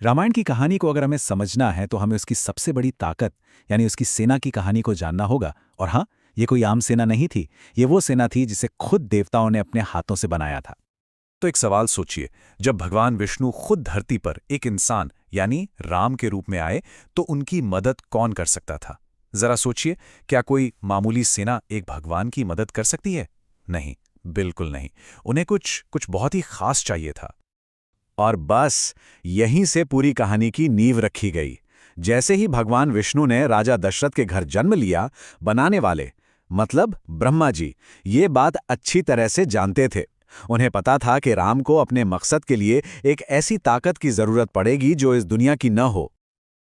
रामायण की कहानी को अगर हमें समझना है तो हमें उसकी सबसे बड़ी ताकत यानी उसकी सेना की कहानी को जानना होगा। और हाँ, ये कोई आम सेना नहीं थी। ये वो सेना थी जिसे खुद देवताओं ने अपने हाथों से बनाया था। तो एक सवाल सोचिए, जब भगवान विष्णु खुद धरती पर एक इंसान यानी राम के रूप में आए तो उनकी मदद कौन कर सकता था? जरा सोचिए, क्या कोई मामूली सेना एक भगवान की मदद कर सकती है? नहीं, बिल्कुल नहीं। उन्हें कुछ कुछ बहुत ही खास चाहिए था। और बस यहीं से पूरी कहानी की नींव रखी गई। जैसे ही भगवान विष्णु ने राजा दशरथ के घर जन्म लिया, बनाने वाले मतलब ब्रह्मा जी ये बात अच्छी तरह से जानते थे। उन्हें पता था कि राम को अपने मकसद के लिए एक ऐसी ताकत की जरूरत पड़ेगी जो इस दुनिया की न हो।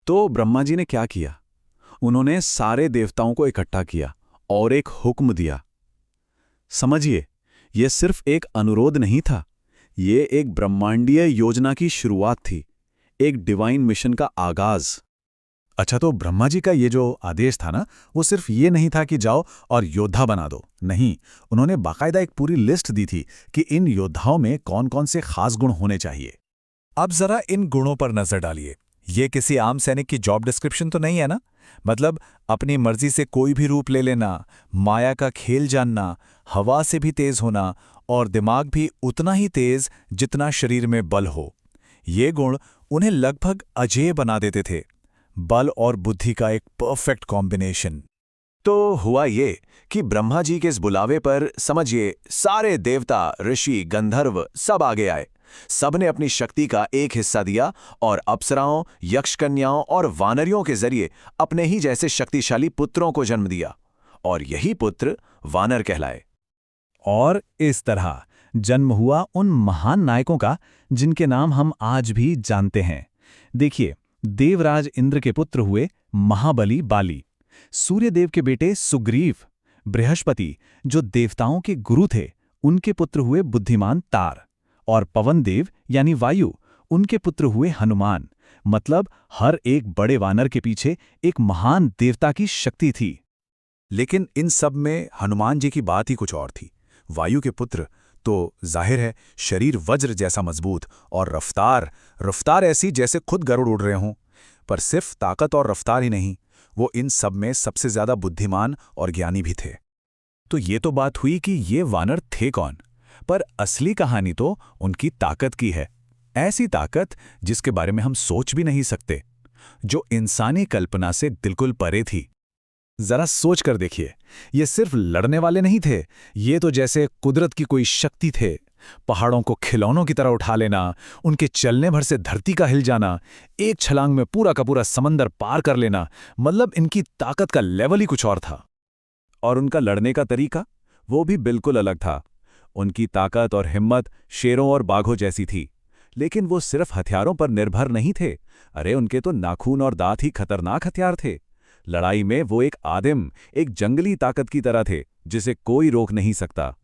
तो ब्रह्मा जी ने क्या किया? उन्होंने सारे देवताओं को इकट्ठा किया और एक हुक्म दिया। समझिए, यह सिर्फ एक अनुरोध नहीं था, ये एक ब्रह्मांडीय योजना की शुरुआत थी, एक डिवाइन मिशन का आगाज। अच्छा, तो ब्रह्मा जी का ये जो आदेश था ना, वो सिर्फ ये नहीं था कि जाओ और योद्धा बना दो। नहीं, उन्होंने बाकायदा एक पूरी लिस्ट दी थी कि इन योद्धाओं में कौन कौन से खास गुण होने चाहिए। अब जरा इन गुणों पर नजर डालिए। ये किसी आम सैनिक की जॉब डिस्क्रिप्शन तो नहीं है ना? मतलब अपनी मर्जी से कोई भी रूप ले लेना, माया का खेल जानना, हवा से भी तेज होना और दिमाग भी उतना ही तेज जितना शरीर में बल हो। ये गुण उन्हें लगभग अजेय बना देते थे। बल और बुद्धि का एक परफेक्ट कॉम्बिनेशन। तो हुआ ये कि ब्रह्मा जी के इस बुलावे पर समझिए सारे देवता, ऋषि, गंधर्व सब आगे आए। सबने अपनी शक्ति का एक हिस्सा दिया और अप्सराओं, यक्षकन्याओं और वानरियों के जरिए अपने ही जैसे शक्तिशाली पुत्रों को जन्म दिया। और यही पुत्र वानर कहलाए। और इस तरह जन्म हुआ उन महान नायकों का जिनके नाम हम आज भी जानते हैं। देखिए, देवराज इंद्र के पुत्र हुए महाबली बाली, सूर्यदेव के बेटे सुग्रीव, बृहस्पति जो देवताओं के गुरु थे उनके पुत्र हुए बुद्धिमान तार, और पवन देव यानी वायु उनके पुत्र हुए हनुमान। मतलब हर एक बड़े वानर के पीछे एक महान देवता की शक्ति थी। लेकिन इन सब में हनुमान जी की बात ही कुछ और थी। वायु के पुत्र तो जाहिर है शरीर वज्र जैसा मजबूत और रफ्तार ऐसी जैसे खुद गरुड़ उड़ रहे हों। पर सिर्फ ताकत और रफ्तार ही नहीं, वो इन सब में सबसे ज्यादा बुद्धिमान और ज्ञानी भी थे। तो ये तो बात हुई कि ये वानर थे कौन, पर असली कहानी तो उनकी ताकत की है। ऐसी ताकत जिसके बारे में हम सोच भी नहीं सकते, जो इंसानी कल्पना से बिल्कुल परे थी। जरा सोच कर देखिए, ये सिर्फ लड़ने वाले नहीं थे, ये तो जैसे कुदरत की कोई शक्ति थे। पहाड़ों को खिलौनों की तरह उठा लेना, उनके चलने भर से धरती का हिल जाना, एक छलांग में पूरा का पूरा समंदर पार कर लेना। मतलब इनकी ताकत का लेवल ही कुछ और था। और उनका लड़ने का तरीका वो भी बिल्कुल अलग था। उनकी ताकत और हिम्मत शेरों और बाघों जैसी थी। लेकिन वो सिर्फ हथियारों पर निर्भर नहीं थे। अरे, उनके तो नाखून और दांत ही खतरनाक हथियार थे। लड़ाई में वो एक आदिम, एक जंगली ताकत की तरह थे जिसे कोई रोक नहीं सकता।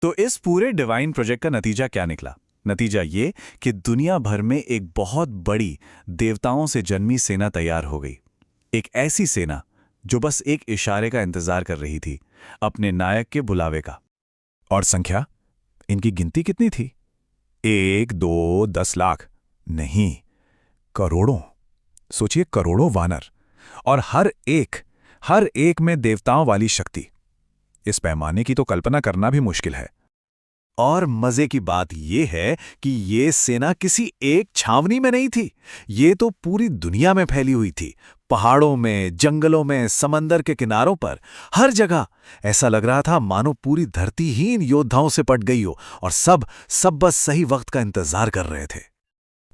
तो इस पूरे डिवाइन प्रोजेक्ट का नतीजा क्या निकला? नतीजा ये कि दुनिया भर में एक बहुत बड़ी देवताओं से जन्मी सेना तैयार हो गई। एक ऐसी सेना जो बस एक इशारे का इंतजार कर रही थी, अपने नायक के बुलावे का। और संख्या, इनकी गिनती कितनी थी? 1, 2, 10 लाख नहीं, करोड़ों। सोचिए, करोड़ों वानर, और हर एक में देवताओं वाली शक्ति। इस पैमाने की तो कल्पना करना भी मुश्किल है। और मजे की बात यह है कि ये सेना किसी एक छावनी में नहीं थी, ये तो पूरी दुनिया में फैली हुई थी। पहाड़ों में, जंगलों में, समंदर के किनारों पर, हर जगह ऐसा लग रहा था मानो पूरी धरती ही इन योद्धाओं से पट गई हो और सब बस सही वक्त का इंतजार कर रहे थे।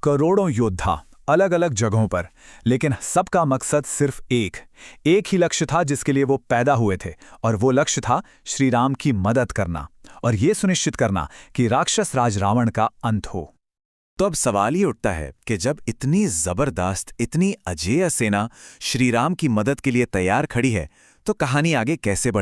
करोड़ों योद्धा अलग अलग जगहों पर, लेकिन सबका मकसद सिर्फ एक ही लक्ष्य था जिसके लिए वो पैदा हुए थे। और वो लक्ष्य था श्री राम की मदद करना और ये सुनिश्चित करना कि राक्षस राज रावण का अंत हो। तो अब सवाल ये उठता है कि जब इतनी जबरदस्त, इतनी अजेय सेना श्री राम की मदद के लिए तैयार खड़ी है, तो कहानी आगे कैसे बढ़